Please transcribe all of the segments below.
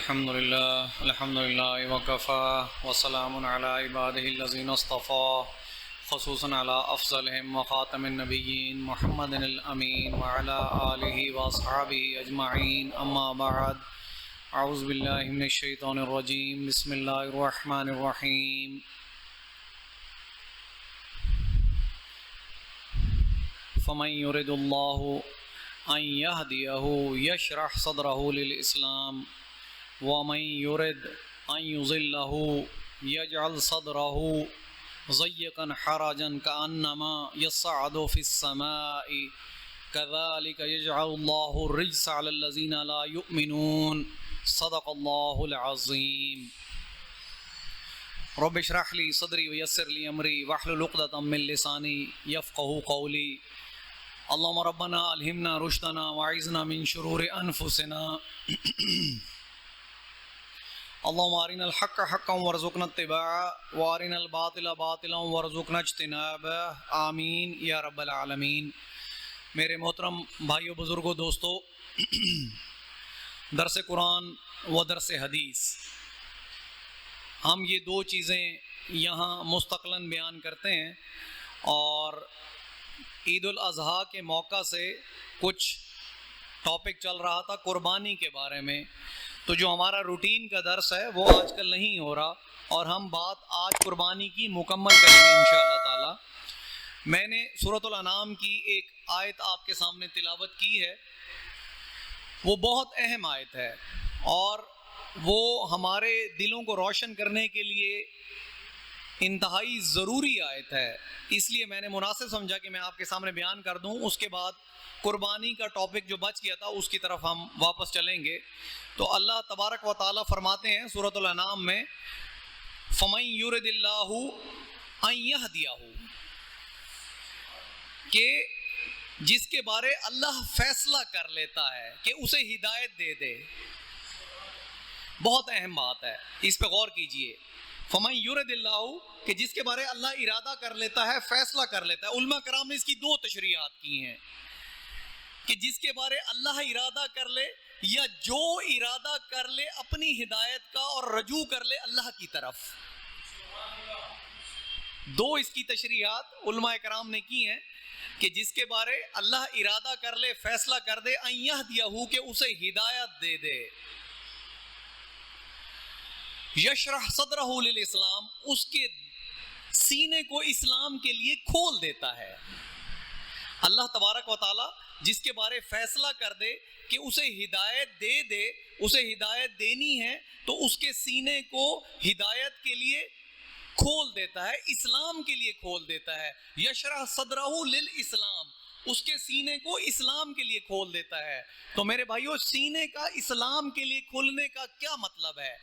الحمد لله وكفى وسلام على عباده الذين اصطفى خصوصا على أفضلهم وخاتم النبيين محمد الأمين وعلى آله وأصحابه أجمعين أما بعد أعوذ بالله من الشيطان الرجيم بسم الله الرحمن الرحيم فمن يرد الله أن يهديه يشرح صدره للإسلام ومن يرد أن يضله يجعل صدره ضيقا حرجا كأنما يصعد في السماء كذلك يجعل الله الرجس على الذين لا يؤمنون صدق الله العظيم رب اشرح لي صدري ويسر لي أمري واحلل عقدة من لساني يفقهوا قولي اللهم ربنا ألهمنا رشدنا وأعذنا من شرور أنفسنا اللهم أرنا الحق حقا وارزقنا اتباعه وأرنا الباطل باطلا وارزقنا اجتنابه آمین یا رب العالمین۔ میرے محترم بھائیو، بزرگوں، دوستو، درس قرآن و درس حدیث، ہم یہ دو چیزیں یہاں مستقلاً بیان کرتے ہیں، اور عید الاضحیٰ کے موقع سے کچھ ٹاپک چل رہا تھا قربانی کے بارے میں، تو جو ہمارا روٹین کا درس ہے وہ آج کل نہیں ہو رہا، اور ہم بات آج قربانی کی مکمل کریں گے انشاءاللہ تعالی۔ میں نے سورۃ الانعام کی ایک آیت آپ کے سامنے تلاوت کی ہے، وہ بہت اہم آیت ہے اور وہ ہمارے دلوں کو روشن کرنے کے لیے انتہائی ضروری آیت ہے، اس لیے میں نے مناسب سمجھا کہ میں آپ کے سامنے بیان کر دوں۔ اس کے بعد قربانی کا ٹاپک جو بچ گیا تھا اس کی طرف ہم واپس چلیں گے۔ تو اللہ تبارک و تعالیٰ فرماتے ہیں سورۃ الانعام میں، فَمَن يُرِدِ اللَّهُ أَن يَهْدِيَهُ، کہ جس کے بارے اللہ فیصلہ کر لیتا ہے کہ اسے ہدایت دے دے۔ بہت اہم بات ہے، اس پہ غور کیجئے۔ فَمَن يُرِدِ اللَّهُ، کہ جس کے بارے اللہ ارادہ کر لیتا ہے، فیصلہ کر لیتا ہے۔ علماء کرام نے اس کی دو تشریحات کی ہیں کہ جس کے بارے اللہ ارادہ کر لے، یا جو ارادہ کر لے اپنی ہدایت کا اور رجوع کر لے اللہ کی طرف۔ دو اس کی تشریحات علماء کرام نے کی ہیں کہ جس کے بارے اللہ ارادہ کر لے، فیصلہ کر دے، ان یہدیہ، کہ اسے ہدایت دے دے، یشرح صدرہ للاسلام، اس کے سینے کو اسلام کے لیے کھول دیتا ہے۔ اللہ تبارک و تعالی جس کے بارے فیصلہ کر دے کہ اسے ہدایت دے دے، اسے ہدایت دینی ہے، تو اس کے سینے کو ہدایت کے لیے کھول دیتا ہے، اسلام کے لیے کھول دیتا ہے۔ یشرح صدرہ للاسلام، اس کے سینے کو اسلام کے لیے کھول دیتا ہے۔ تو میرے بھائیو، سینے کا اسلام کے لیے کھلنے کا کیا مطلب ہے؟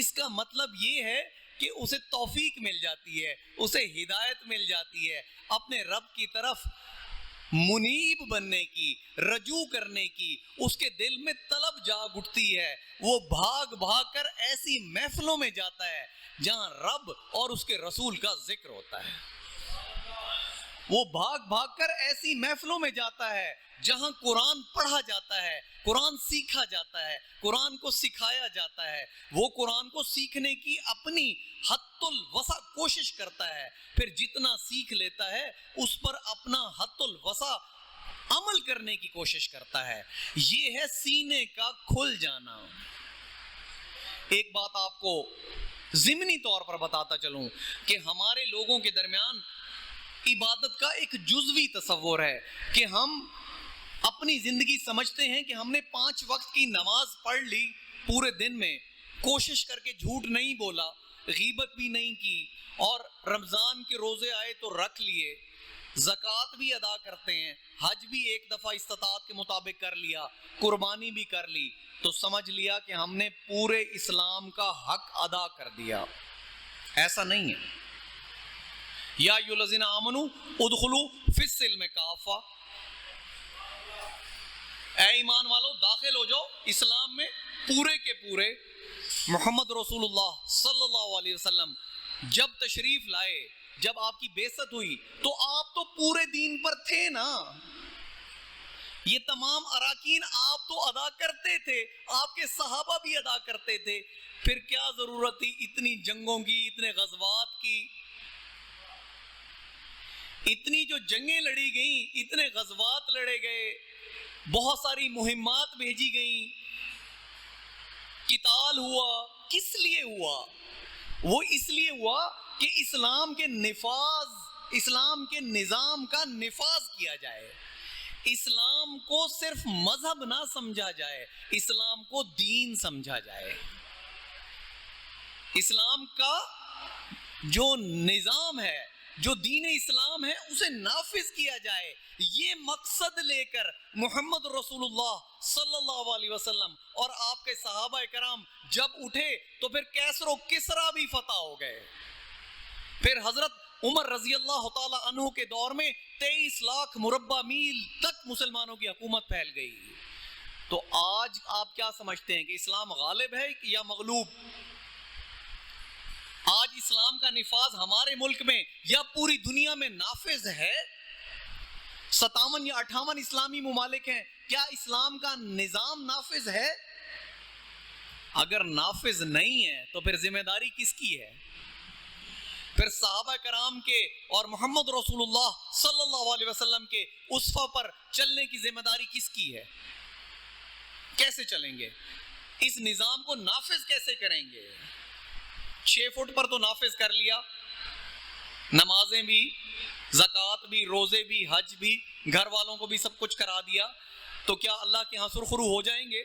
اس کا مطلب یہ ہے کہ اسے توفیق مل جاتی ہے، اسے ہدایت مل جاتی ہے اپنے رب کی طرف منیب بننے کی، رجوع کرنے کی۔ اس کے دل میں طلب جاگ اٹھتی ہے، وہ بھاگ بھاگ کر ایسی محفلوں میں جاتا ہے جہاں رب اور اس کے رسول کا ذکر ہوتا ہے۔ وہ بھاگ بھاگ کر ایسی محفلوں میں جاتا ہے جہاں قرآن پڑھا جاتا ہے، قرآن سیکھا جاتا ہے، قرآن کو سکھایا جاتا ہے۔ وہ قرآن کو سیکھنے کی اپنی حد الوسع کوشش کرتا ہے، پھر جتنا سیکھ لیتا ہے اس پر اپنا حد الوسع عمل کرنے کی کوشش کرتا ہے۔ یہ ہے سینے کا کھل جانا۔ ایک بات آپ کو ضمنی طور پر بتاتا چلوں کہ ہمارے لوگوں کے درمیان عبادت کا ایک جزوی تصور ہے کہ ہم اپنی زندگی سمجھتے ہیں کہ ہم نے 5 وقت کی نماز پڑھ لی پورے دن میں، کوشش کر کے جھوٹ نہیں بولا، غیبت بھی نہیں کی، اور رمضان کے روزے آئے تو رکھ لیے، زکوٰۃ بھی ادا کرتے ہیں، حج بھی ایک دفعہ استطاعت کے مطابق کر لیا، قربانی بھی کر لی، تو سمجھ لیا کہ ہم نے پورے اسلام کا حق ادا کر دیا۔ ایسا نہیں ہے۔ یا ایھا الذین آمنوا ادخلوا فی السلم کافہ، اے ایمان والو داخل ہو جاؤ اسلام میں پورے کے پورے۔ محمد رسول اللہ صلی اللہ علیہ وسلم جب تشریف لائے، جب آپ کی بعثت ہوئی، تو آپ تو پورے دین پر تھے نا، یہ تمام اراکین آپ تو ادا کرتے تھے، آپ کے صحابہ بھی ادا کرتے تھے، پھر کیا ضرورت تھی اتنی جنگوں کی، اتنے غزوات کی؟ اتنی جو جنگیں لڑی گئیں، اتنے غزوات لڑے گئے، بہت ساری مہمات بھیجی گئیں، قتال ہوا، کس لیے ہوا؟ وہ اس لیے ہوا کہ اسلام کے نفاذ، اسلام کے نظام کا نفاذ کیا جائے، اسلام کو صرف مذہب نہ سمجھا جائے، اسلام کو دین سمجھا جائے، اسلام کا جو نظام ہے، جو دین اسلام ہے، اسے نافذ کیا جائے۔ یہ مقصد لے کر محمد رسول اللہ صلی اللہ علیہ وسلم اور آپ کے صحابہ کرام جب اٹھے تو پھر کیسر و کسرا بھی فتح ہو گئے، پھر حضرت عمر رضی اللہ تعالی عنہ کے دور میں 23 لاکھ مربع میل تک مسلمانوں کی حکومت پھیل گئی۔ تو آج آپ کیا سمجھتے ہیں کہ اسلام غالب ہے یا مغلوب؟ آج اسلام کا نفاذ ہمارے ملک میں یا پوری دنیا میں نافذ ہے؟ 57 یا 58 اسلامی ممالک ہیں، کیا اسلام کا نظام نافذ ہے؟ اگر نافذ نہیں ہے تو پھر ذمہ داری کس کی ہے؟ پھر صحابہ کرام کے اور محمد رسول اللہ صلی اللہ علیہ وسلم کے اسوہ پر چلنے کی ذمہ داری کس کی ہے؟ کیسے چلیں گے؟ اس نظام کو نافذ کیسے کریں گے؟ 6 فٹ پر تو نافذ کر لیا، نمازیں بھی، زکوٰۃ بھی، روزے بھی، حج بھی، گھر والوں کو بھی سب کچھ کرا دیا، تو کیا اللہ کے ہاں سرخرو ہو جائیں گے؟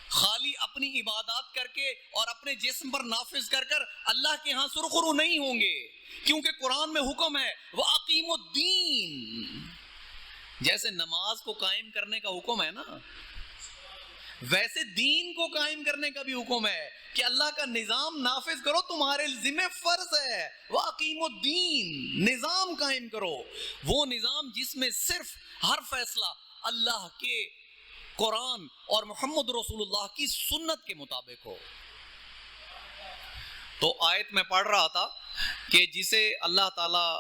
خالی اپنی عبادات کر کے اور اپنے جسم پر نافذ کر کر اللہ کے ہاں سرخرو نہیں ہوں گے، کیونکہ قرآن میں حکم ہے وَأَقِيمُوا الدِّينَ، جیسے نماز کو قائم کرنے کا حکم ہے نا، ویسے دین کو قائم کرنے کا بھی حکم ہے کہ اللہ کا نظام نافذ کرو، تمہارے ذمہ فرض ہے وَأَقِيمُوا الدِّينَ، نظام قائم کرو، وہ نظام جس میں صرف ہر فیصلہ اللہ کے قرآن اور محمد رسول اللہ کی سنت کے مطابق ہو۔ تو آیت میں پڑھ رہا تھا کہ جسے اللہ تعالیٰ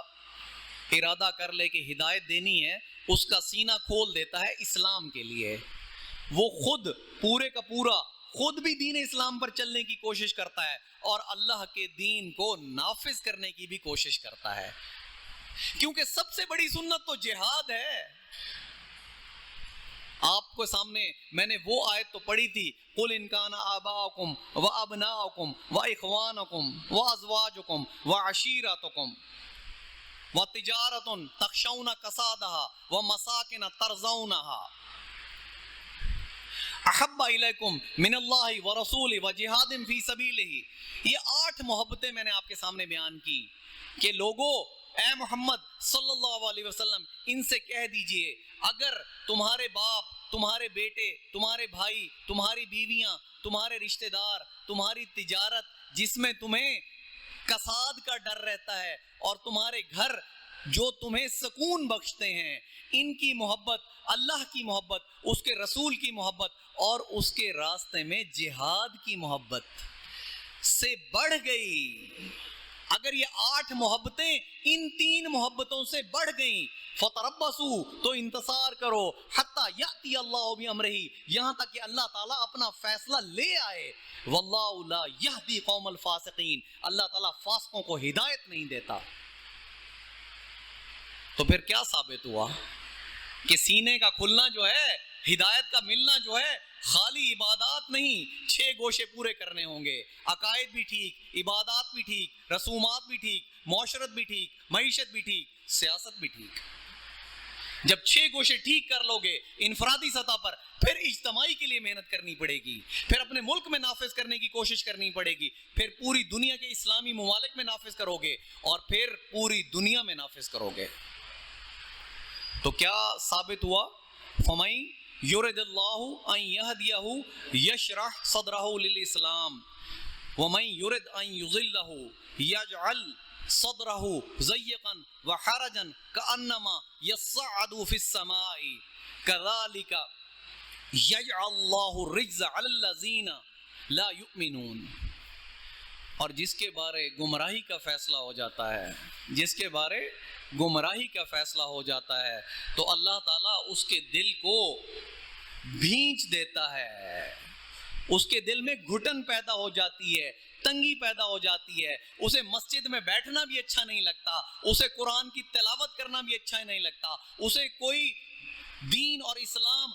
ارادہ کر لے کہ ہدایت دینی ہے، اس کا سینہ کھول دیتا ہے اسلام کے لیے، وہ خود پورے کا پورا خود بھی دین اسلام پر چلنے کی کوشش کرتا ہے اور اللہ کے دین کو نافذ کرنے کی بھی کوشش کرتا ہے، کیونکہ سب سے بڑی سنت تو جہاد ہے۔ آپ کو سامنے میں نے وہ آیت تو پڑھی تھی، قُلْ إِنْ كَانَ آبَاؤُكُمْ وَأَبْنَاؤُكُمْ وَإِخْوَانُكُمْ وَأَزْوَاجُكُمْ وَعَشِيرَتُكُمْ وَتِجَارَةٌ تَخْشَوْنَ كَسَادَهَا وَمَسَاكِنَ تَرْضَوْنَهَا أَحَبَّ إِلَيْكُمْ مِنَ اللَّهِ وَرَسُولِهِ وَجِهَادٍ فِي سَبِيلِهِ۔ یہ 8 محبتیں میں نے آپ کے سامنے بیان کی کہ لوگوں، اے محمد صلی اللہ علیہ وسلم، ان سے کہہ دیجئے اگر تمہارے باپ، تمہارے بیٹے، تمہارے بھائی، تمہاری بیویاں، تمہارے رشتہ دار، تمہاری تجارت جس میں تمہیں کساد کا ڈر رہتا ہے، اور تمہارے گھر جو تمہیں سکون بخشتے ہیں، ان کی محبت، اللہ کی محبت، اس کے رسول کی محبت اور اس کے راستے میں جہاد کی محبت سے بڑھ گئی، اگر یہ 8 محبتیں ان 3 محبتوں سے بڑھ گئیں، فَتَرَبَّصُوا، تو انتظار کرو، حَتَّى يَأْتِيَ اللَّهُ بِأَمْرِهِ، یہاں تک کہ اللہ تعالیٰ اپنا فیصلہ لے آئے، وَاللَّهُ لَا يَهْدِي قَوْمَ الْفَاسِقِينَ، اللہ تعالیٰ فاسقوں کو ہدایت نہیں دیتا۔ تو پھر کیا ثابت ہوا کہ سینے کا کھلنا جو ہے، ہدایت کا ملنا جو ہے، خالی عبادات نہیں، 6 گوشے پورے کرنے ہوں گے، عقائد بھی ٹھیک، عبادات بھی ٹھیک، رسومات بھی ٹھیک، معاشرت بھی ٹھیک، معیشت بھی ٹھیک، سیاست بھی ٹھیک۔ جب 6 گوشے ٹھیک کر لو گے انفرادی سطح پر، پھر اجتماعی کے لیے محنت کرنی پڑے گی، پھر اپنے ملک میں نافذ کرنے کی کوشش کرنی پڑے گی، پھر پوری دنیا کے اسلامی ممالک میں نافذ کرو گے، اور پھر پوری دنیا میں نافذ کرو گے۔ تو کیا ثابت ہوا؟ فَمَن يُرِدِ اللَّهُ أَن يَهْدِيَهُ يَشْرَحْ صَدْرَهُ لِلْإِسْلَامِ وَمَن يُرِدْ أَن يُضِلَّهُ يَجْعَلْ صَدْرَهُ ضَيِّقًا وَحَرَجًا كَأَنَّمَا يَصَّعَّدُ فِي السَّمَاءِ كَذَلِكَ يَجْعَلُ اللَّهُ الرِّجْزَ عَلَى الَّذِينَ لَا يُؤْمِنُونَ۔ اور جس کے بارے گمراہی کا فیصلہ ہو جاتا ہے، جس کے بارے گمراہی کا فیصلہ ہو جاتا ہے تو اللہ تعالیٰ اس کے دل کو بھینچ دیتا ہے، اس کے دل میں گھٹن پیدا ہو جاتی ہے، تنگی پیدا ہو جاتی ہے، اسے مسجد میں بیٹھنا بھی اچھا نہیں لگتا، اسے قرآن کی تلاوت کرنا بھی اچھا نہیں لگتا، اسے کوئی دین اور اسلام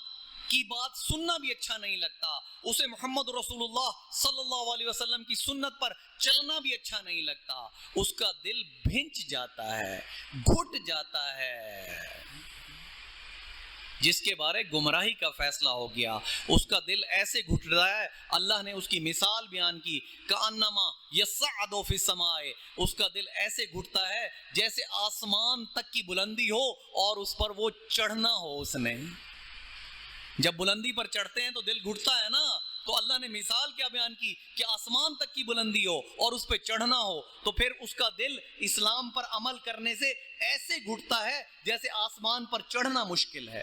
کی بات سننا بھی اچھا نہیں لگتا، اسے محمد رسول اللہ صلی اللہ علیہ وسلم کی سنت پر چلنا بھی اچھا نہیں لگتا، اس کا دل بھنچ جاتا ہے، گھٹ جاتا ہے۔ جس کے بارے گمراہی کا فیصلہ ہو گیا اس کا دل ایسے گھٹ رہا ہے، اللہ نے اس کی مثال بیان کی، کأنما یصعد فی السماء، اس کا دل ایسے گھٹتا ہے جیسے آسمان تک کی بلندی ہو اور اس پر وہ چڑھنا ہو۔ اس نے جب بلندی پر چڑھتے ہیں تو دل گھٹتا ہے نا، تو اللہ نے مثال کیا بیان کی کہ آسمان تک کی بلندی ہو اور اس پہ چڑھنا ہو، تو پھر اس کا دل اسلام پر عمل کرنے سے ایسے گھٹتا ہے جیسے آسمان پر چڑھنا مشکل ہے۔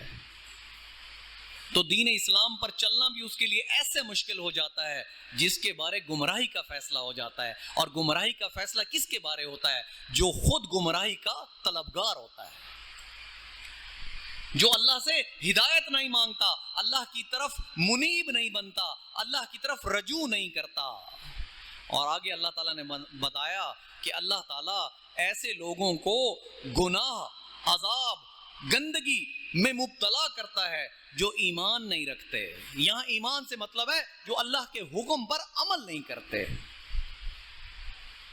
تو دین اسلام پر چلنا بھی اس کے لیے ایسے مشکل ہو جاتا ہے جس کے بارے گمراہی کا فیصلہ ہو جاتا ہے۔ اور گمراہی کا فیصلہ کس کے بارے ہوتا ہے؟ جو خود گمراہی کا طلبگار ہوتا ہے، جو اللہ سے ہدایت نہیں مانگتا، اللہ کی طرف منیب نہیں بنتا، اللہ کی طرف رجوع نہیں کرتا۔ اور آگے اللہ تعالیٰ نے بتایا کہ اللہ تعالیٰ ایسے لوگوں کو گناہ، عذاب، گندگی میں مبتلا کرتا ہے جو ایمان نہیں رکھتے۔ یہاں ایمان سے مطلب ہے جو اللہ کے حکم پر عمل نہیں کرتے۔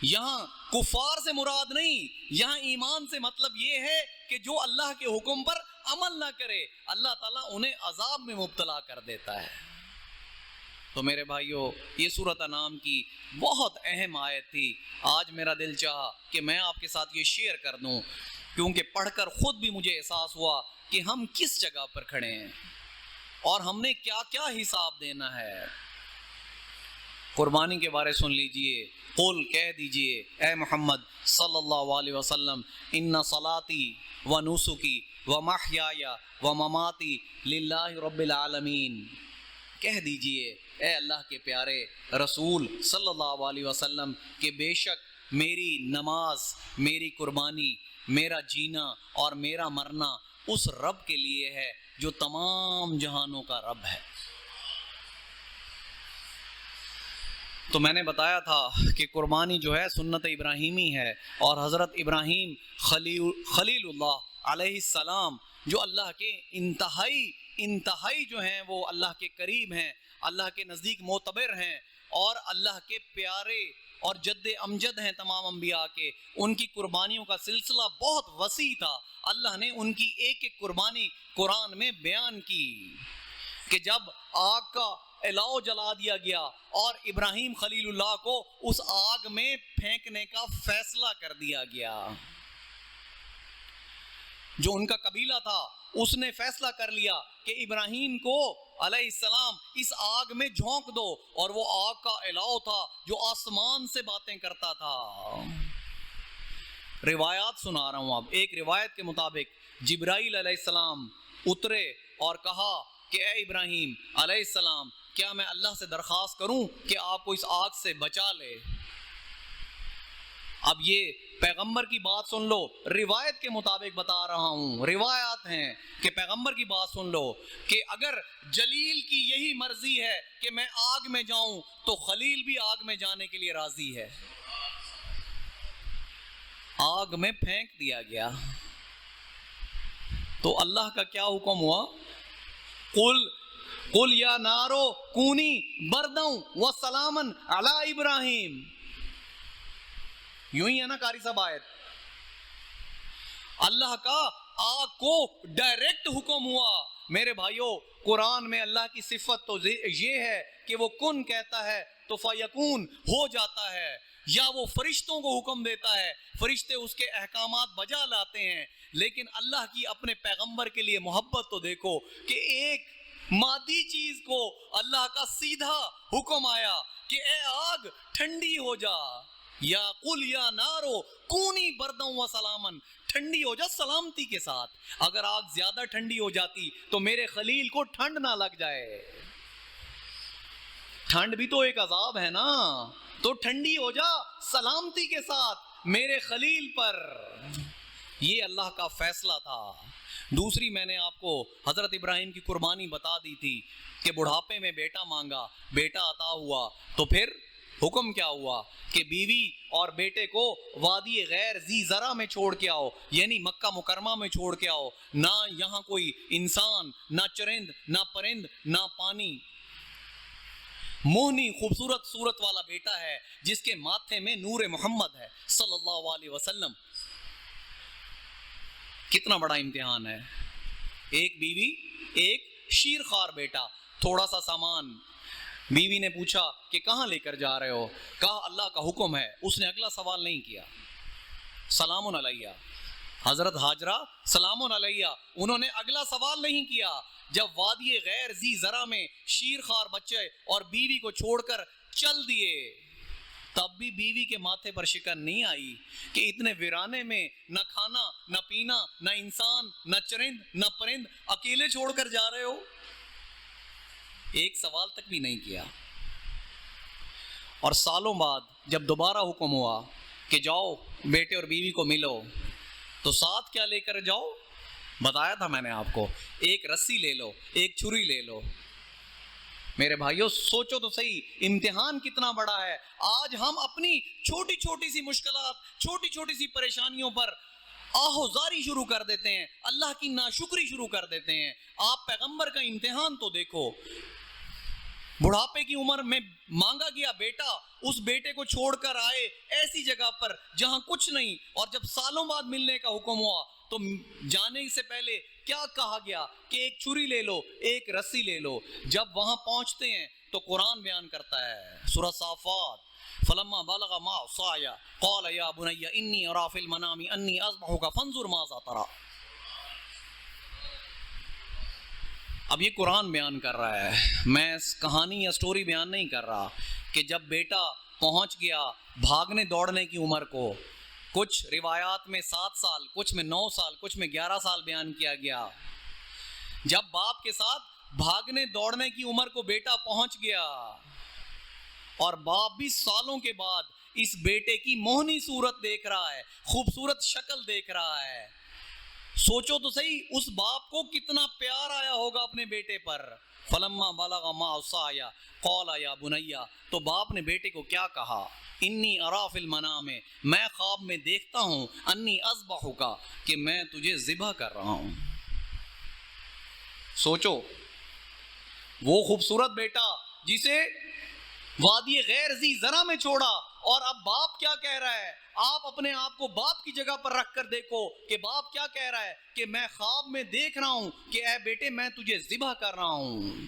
یہاں کفار سے مراد نہیں، یہاں ایمان سے مطلب یہ ہے کہ جو اللہ کے حکم پر عمل نہ کرے، اللہ تعالیٰ انہیں عذاب میں مبتلا کر دیتا ہے۔ تو میرے بھائیوں، یہ سورۃ انعام کی بہت اہم آیت تھی۔ آج میرا دل چاہا کہ میں آپ کے ساتھ یہ شیئر کر دوں، کیونکہ پڑھ کر خود بھی مجھے احساس ہوا کہ ہم کس جگہ پر کھڑے ہیں اور ہم نے کیا کیا حساب دینا ہے۔ قربانی کے بارے سن لیجئے، قل کہہ دیجئے اے محمد صلی اللہ علیہ وسلم، ان صلاتی و نسکی و محیای و مماتی للہ رب العالمین۔ کہہ دیجئے اے اللہ کے پیارے رسول صلی اللہ علیہ وسلم کہ بے شک میری نماز، میری قربانی، میرا جینا اور میرا مرنا اس رب کے لیے ہے جو تمام جہانوں کا رب ہے۔ تو میں نے بتایا تھا کہ قربانی جو ہے سنت ابراہیمی ہے، اور حضرت ابراہیم خلیل اللہ علیہ السلام جو اللہ کے انتہائی جو ہیں وہ اللہ کے قریب ہیں، اللہ کے نزدیک معتبر ہیں، اور اللہ کے پیارے اور جد امجد ہیں تمام انبیاء کے، ان کی قربانیوں کا سلسلہ بہت وسیع تھا۔ اللہ نے ان کی ایک ایک قربانی قرآن میں بیان کی کہ جب آگ کا الاؤ جلا دیا گیا اور ابراہیم خلیل اللہ کو اس آگ میں پھینکنے کا فیصلہ کر دیا گیا، جو ان کا قبیلہ تھا اس نے فیصلہ کر لیا کہ ابراہیم کو علیہ السلام اس آگ میں جھونک دو، اور وہ آگ کا الاؤ تھا جو آسمان سے باتیں کرتا تھا۔ روایات سنا رہا ہوں اب۔ ایک روایت کے مطابق جبرائیل علیہ السلام اترے اور کہا کہ اے ابراہیم علیہ السلام، کیا میں اللہ سے درخواست کروں کہ آپ کو اس آگ سے بچا لے؟ اب یہ پیغمبر کی بات سن لو، روایت کے مطابق بتا رہا ہوں، روایات ہیں کہ پیغمبر کی بات سن لو کہ اگر جلیل کی یہی مرضی ہے کہ میں آگ میں جاؤں تو خلیل بھی آگ میں جانے کے لیے راضی ہے۔ آگ میں پھینک دیا گیا تو اللہ کا کیا حکم ہوا؟ قل یا نارو کونی برداً و سلامن علی ابراہیم۔ یوں ہی ہے نا قاری صاحب آیت؟ اللہ کا آگ کو ڈائریکٹ حکم ہوا۔ میرے بھائیوں، قرآن میں اللہ کی صفت تو یہ ہے کہ وہ کن کہتا ہے تو فیکون ہو جاتا ہے، یا وہ فرشتوں کو حکم دیتا ہے، فرشتے اس کے احکامات بجا لاتے ہیں، لیکن اللہ کی اپنے پیغمبر کے لیے محبت تو دیکھو کہ ایک مادی چیز کو اللہ کا سیدھا حکم آیا کہ اے آگ ٹھنڈی ہو جا، یا قل یا نارو کونی برداً و سلامن، ٹھنڈی ہو جا سلامتی کے ساتھ۔ اگر آگ زیادہ ٹھنڈی ہو جاتی تو میرے خلیل کو ٹھنڈ نہ لگ جائے۔ ٹھنڈ بھی تو ایک عذاب ہے نا، تو ٹھنڈی ہو جا سلامتی کے ساتھ میرے خلیل پر. یہ اللہ کا فیصلہ تھا. دوسری میں نے آپ کو حضرت ابراہیم کی قربانی بتا دی تھی کہ بڑھاپے میں بیٹا مانگا, بیٹا عطا ہوا, تو پھر حکم کیا ہوا کہ بیوی اور بیٹے کو وادی غیر ذی زرع میں چھوڑ کے آؤ, یعنی مکہ مکرمہ میں چھوڑ کے آؤ. نہ یہاں کوئی انسان, نہ چرند, نہ پرند, نہ پانی. موہنی خوبصورت صورت والا بیٹا ہے جس کے ماتھے میں نور محمد ہے صلی اللہ علیہ وسلم. کتنا بڑا امتحان ہے. ایک بیوی, ایک شیر خوار بیٹا, تھوڑا سا سامان. بیوی نے پوچھا کہ کہاں لے کر جا رہے ہو؟ کہا اللہ کا حکم ہے. اس نے اگلا سوال نہیں کیا. سلام علیہ حضرت ہاجرہ سلام علیہ, انہوں نے اگلا سوال نہیں کیا. جب وادی غیر ذی زرع میں شیر خوار بچے اور بیوی کو چھوڑ کر چل دیے, تب بھی بیوی کے ماتھے پر شکن نہیں آئی کہ اتنے ویرانے میں نہ کھانا, نہ پینا, نہ انسان, نہ چرند, نہ پرند, اکیلے چھوڑ کر جا رہے ہو. ایک سوال تک بھی نہیں کیا. اور سالوں بعد جب دوبارہ حکم ہوا کہ جاؤ بیٹے اور بیوی کو ملو, تو ساتھ کیا لے کر جاؤ؟ بتایا تھا میں نے آپ کو, ایک رسی لے لو, ایک چھری لے لو. میرے بھائیوں سوچو تو صحیح, امتحان کتنا بڑا ہے. آج ہم اپنی چھوٹی چھوٹی سی مشکلات, چھوٹی چھوٹی سی پریشانیوں پر آہوزاری شروع کر دیتے ہیں, اللہ کی ناشکری شروع کر دیتے ہیں. آپ پیغمبر کا امتحان تو دیکھو. بڑھاپے کی عمر میں مانگا گیا بیٹا, اس بیٹے کو چھوڑ کر آئے ایسی جگہ پر جہاں کچھ نہیں, اور جب سالوں بعد ملنے کا حکم ہوا تو جانے سے پہلے کیا کہا گیا کہ ایک چھری لے لو, ایک رسی لے لو. جب وہاں پہنچتے ہیں تو قرآن بیان کرتا ہے سورہ صافات, فلما بلغ معه السعي قال يا بني اني ارى في المنام اني اذبحك فانظر ماذا ترى. اب یہ قرآن بیان کر رہا ہے, میں کہانی یا سٹوری بیان نہیں کر رہا. کہ جب بیٹا پہنچ گیا بھاگنے دوڑنے کی عمر کو, کچھ روایات میں 7 سال, کچھ میں 9 سال, کچھ میں 11 سال بیان کیا گیا. جب باپ کے ساتھ بھاگنے دوڑنے کی عمر کو بیٹا پہنچ گیا, اور باپ بھی سالوں کے بعد اس بیٹے کی موہنی صورت دیکھ رہا ہے, خوبصورت شکل دیکھ رہا ہے. سوچو تو صحیح اس باپ کو کتنا پیار آیا ہوگا اپنے بیٹے پر. فلما بلغ معه السعي قال يا بني, تو باپ نے بیٹے کو کیا کہا؟ انی ارى في المنام, میں خواب میں دیکھتا ہوں, انی اذبحك, کہ میں تجھے ذبح کر رہا ہوں. سوچو وہ خوبصورت بیٹا جسے وادی غیر ذی زرع میں چھوڑا, اور اب باپ کیا کہہ رہا ہے. آپ اپنے آپ کو باپ کی جگہ پر رکھ کر دیکھو کہ باپ کیا کہہ رہا ہے کہ میں خواب میں دیکھ رہا ہوں کہ اے بیٹے میں تجھے ذبح کر رہا ہوں.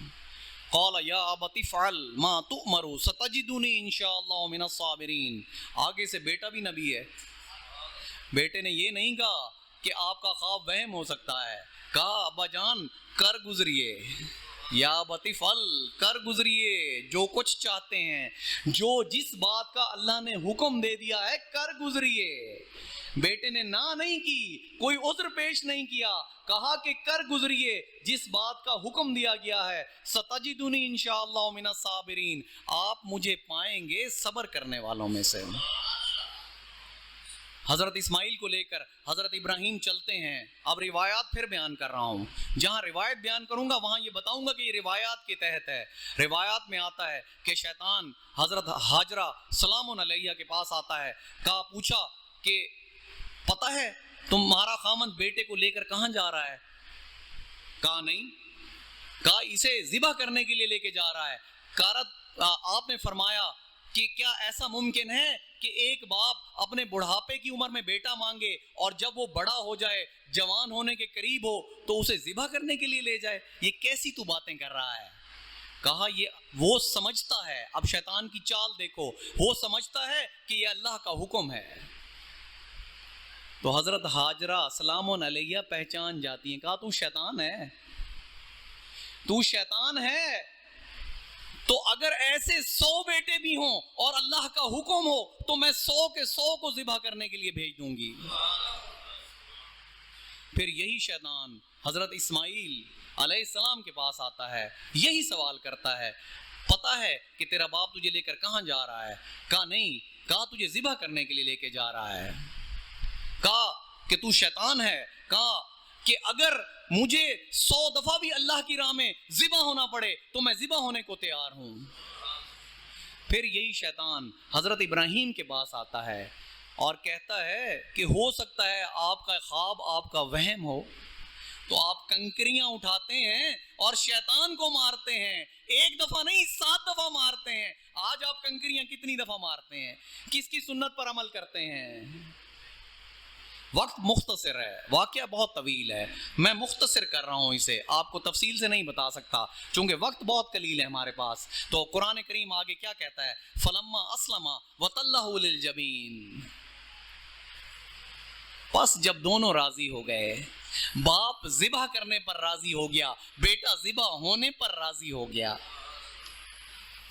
قال یا ابت افعل ما تؤمر ستجدنی ان شاء اللہ من الصابرین. آگے سے بیٹا بھی نبی ہے. بیٹے نے یہ نہیں کہا کہ آپ کا خواب وہم ہو سکتا ہے, کہا ابا جان کر گزریے, یا بطفل کر گزریے جو کچھ چاہتے ہیں, جو جس بات کا اللہ نے حکم دے دیا ہے کر گزریے. بیٹے نے نہ نہیں کی, کوئی عذر پیش نہیں کیا, کہا کہ کر گزریے جس بات کا حکم دیا گیا ہے. ستجدنی انشاءاللہ من الصابرین, آپ مجھے پائیں گے صبر کرنے والوں میں سے. حضرت اسماعیل کو لے کر حضرت ابراہیم چلتے ہیں. اب روایات پھر بیان کر رہا ہوں, جہاں روایت بیان کروں گا وہاں یہ بتاؤں گا کہ یہ روایات کے تحت ہے. روایات میں آتا ہے کہ شیطان حضرت ہاجرہ سلام علیہ کے پاس آتا ہے, کہا پوچھا کہ پتہ ہے تمہارا خامند بیٹے کو لے کر کہاں جا رہا ہے؟ کہا نہیں. کہا اسے ذبح کرنے کے لیے لے کے جا رہا ہے. آپ نے فرمایا کہ کیا ایسا ممکن ہے کہ ایک باپ اپنے بڑھاپے کی عمر میں بیٹا مانگے اور جب وہ بڑا ہو جائے, جوان ہونے کے قریب ہو, تو اسے ذبح کرنے کے لیے لے جائے؟ یہ کیسی تو باتیں کر رہا ہے؟ کہا یہ وہ سمجھتا ہے, اب شیطان کی چال دیکھو, وہ سمجھتا ہے کہ یہ اللہ کا حکم ہے. تو حضرت ہاجرہ سلام علیہ پہچان جاتی ہیں. کہا تو شیطان ہے, تو شیطان ہے. تو اگر ایسے 100 بیٹے بھی ہوں اور اللہ کا حکم ہو تو میں 100 کے 100 کو ذبح کرنے کے لیے بھیج دوں گی. پھر یہی شیطان حضرت اسماعیل علیہ السلام کے پاس آتا ہے, یہی سوال کرتا ہے, پتا ہے کہ تیرا باپ تجھے لے کر کہاں جا رہا ہے؟ کہا نہیں، کہا تجھے ذبح کرنے کے لیے لے کے جا رہا ہے۔ کہا کہ تو شیطان ہے، کہا کہ اگر مجھے 100 دفعہ بھی اللہ کی راہ میں ذبح ہونا پڑے تو میں ذبح ہونے کو تیار ہوں۔ پھر یہی شیطان حضرت ابراہیم کے پاس آتا ہے اور کہتا ہے کہ ہو سکتا ہے آپ کا خواب آپ کا وہم ہو، تو آپ کنکریاں اٹھاتے ہیں اور شیطان کو مارتے ہیں، 1 دفعہ نہیں 7 دفعہ مارتے ہیں۔ آج آپ کنکریاں کتنی دفعہ مارتے ہیں؟ کس کی سنت پر عمل کرتے ہیں؟ وقت مختصر ہے، واقعہ بہت طویل ہے، میں مختصر کر رہا ہوں اسے، آپ کو تفصیل سے نہیں بتا سکتا چونکہ وقت بہت قلیل ہے ہمارے پاس۔ تو قرآن کریم آگے کیا کہتا ہے؟ فلما اسلم وتلہ للجبین، پس جب دونوں راضی ہو گئے، باپ ذبح کرنے پر راضی ہو گیا، بیٹا ذبح ہونے پر راضی ہو گیا۔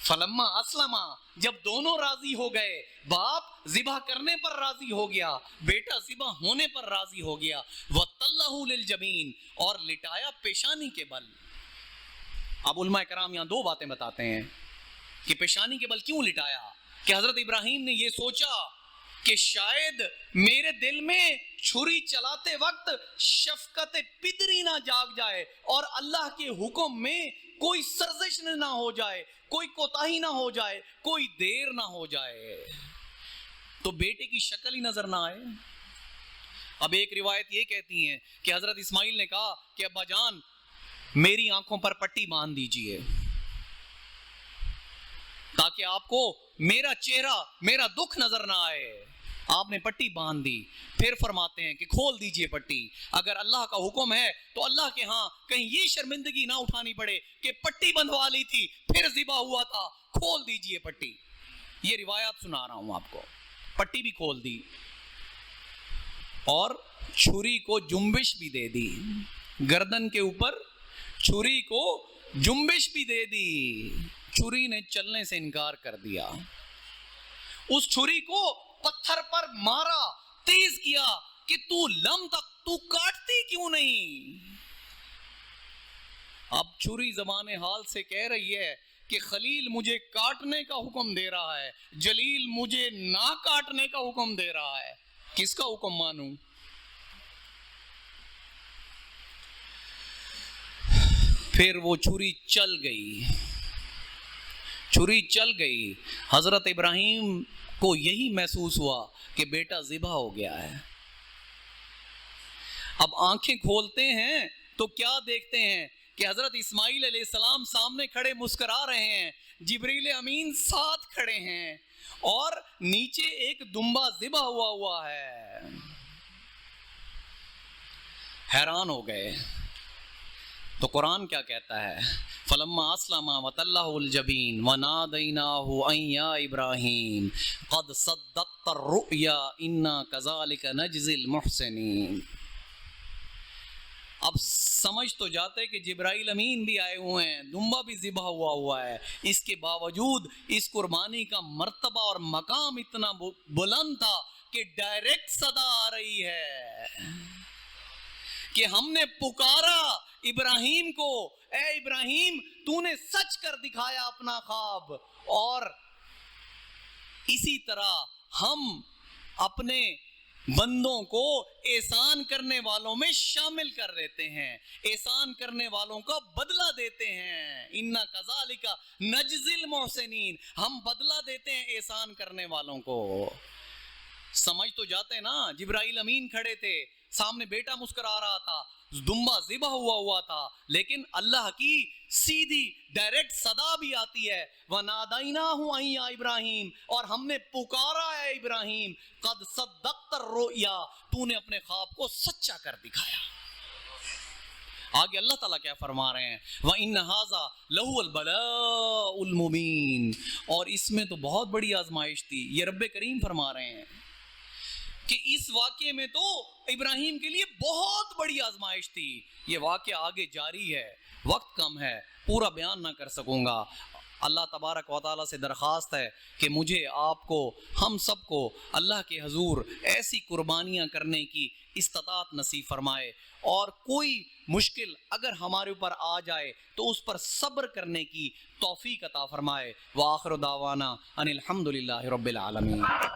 فلما اسلم، جب دونوں راضی ہو گئے، باپ ذبح کرنے پر راضی ہو گیا، بیٹا ذبح ہونے پر راضی ہو گیا، وَتَلَّهُ لِلْجَبِينِ، اور لٹایا پیشانی کے بل۔ اب علماء کرام یہاں 2 باتیں بتاتے ہیں کہ پیشانی کے بل کیوں لٹایا؟ کہ حضرت ابراہیم نے یہ سوچا کہ شاید میرے دل میں چھری چلاتے وقت شفقت پدری نہ جاگ جائے اور اللہ کے حکم میں کوئی سرزش نہ ہو جائے، کوئی کوتاہی نہ ہو جائے، کوئی دیر نہ ہو جائے، تو بیٹے کی شکل ہی نظر نہ آئے۔ اب ایک روایت یہ کہتی ہے کہ حضرت اسماعیل نے کہا کہ ابا جان میری آنکھوں پر پٹی باندھ دیجئے تاکہ آپ کو میرا چہرہ، میرا دکھ نظر نہ آئے۔ آپ نے پٹی باندھ دی، پھر فرماتے ہیں کہ کھول دیجئے پٹی، اگر اللہ کا حکم ہے تو اللہ کے ہاں کہیں یہ شرمندگی نہ اٹھانی پڑے کہ پٹی بندھوا لی تھی پھر ذبح ہوا تھا، کھول دیجئے پٹی۔ یہ روایات سنا رہا ہوں آپ کو۔ پٹی بھی کھول دی اور چھری کو جنبش بھی دے دی، گردن کے اوپر چھری کو جنبش بھی دے دی۔ چھری نے چلنے سے انکار کر دیا، اس چھری کو پتھر پر مارا، تیز کیا کہ تو لم تک، تو کاٹتی کیوں نہیں؟ اب چھری زبان حال سے کہہ رہی ہے کہ خلیل مجھے کاٹنے کا حکم دے رہا ہے، جلیل مجھے نہ کاٹنے کا حکم دے رہا ہے، کس کا حکم مانوں؟ پھر وہ چھری چل گئی، چھری چل گئی۔ حضرت ابراہیم کو یہی محسوس ہوا کہ بیٹا ذبح ہو گیا ہے۔ اب آنکھیں کھولتے ہیں تو کیا دیکھتے ہیں کہ حضرت اسماعیل علیہ السلام سامنے کھڑے مسکرا رہے ہیں، جبریل امین ساتھ کھڑے ہیں اور نیچے ایک دمبا ذبح ہوا ہے۔ حیران ہو گئے۔ تو قرآن کیا کہتا ہے؟ فلما اسلم وتلہ الجبین ونادیناہ ان یا ابراہیم قد صدقت الرؤیا انا کذالک نجزی المحسنین۔ اب سمجھ تو جاتے کہ جبرائیل امین بھی آئے ہوئے ہیں، دمبا بھی ذبح ہوا ہے، اس کے باوجود اس قربانی کا مرتبہ اور مقام اتنا بلند تھا کہ ڈائریکٹ صدا آ رہی ہے کہ ہم نے پکارا ابراہیم کو، اے ابراہیم تو نے سچ کر دکھایا اپنا خواب، اور اسی طرح ہم اپنے بندوں کو احسان کرنے والوں میں شامل کر دیتے ہیں، احسان کرنے والوں کا بدلہ دیتے ہیں۔ اِنَّا كَذَلِكَ نَجْزِي الْمُحْسِنِينَ، ہم بدلہ دیتے ہیں احسان کرنے والوں کو۔ سمجھ تو جاتے نا، جبرائیل امین کھڑے تھے، سامنے بیٹا مسکرا رہا تھا، دمبا ذبح ہوا تھا، لیکن اللہ کی سیدھی ڈائریکٹ صدا بھی آتی ہے، وَنَادَيْنَاهُ أَن يَا إِبْرَاهِيمُ، اور ہم نے پکارا ہے ابراہیم، قد صدقت الرؤیا، تو نے اپنے خواب کو سچا کر دکھایا۔ آگے اللہ تعالیٰ کیا فرما رہے ہیں؟ وَإِنَّ هَذَا لَهُوَ الْبَلَاءُ الْمُبِينُ، اور اس میں تو بہت بڑی آزمائش تھی۔ یہ رب کریم فرما رہے ہیں کہ اس واقعے میں تو ابراہیم کے لیے بہت بڑی آزمائش تھی۔ یہ واقعہ آگے جاری ہے، وقت کم ہے، پورا بیان نہ کر سکوں گا۔ اللہ تبارک و تعالیٰ سے درخواست ہے کہ مجھے، آپ کو، ہم سب کو اللہ کے حضور ایسی قربانیاں کرنے کی استطاعت نصیب فرمائے، اور کوئی مشکل اگر ہمارے اوپر آ جائے تو اس پر صبر کرنے کی توفیق عطا فرمائے۔ وآخر دعوانا ان الحمد للہ رب العالمین۔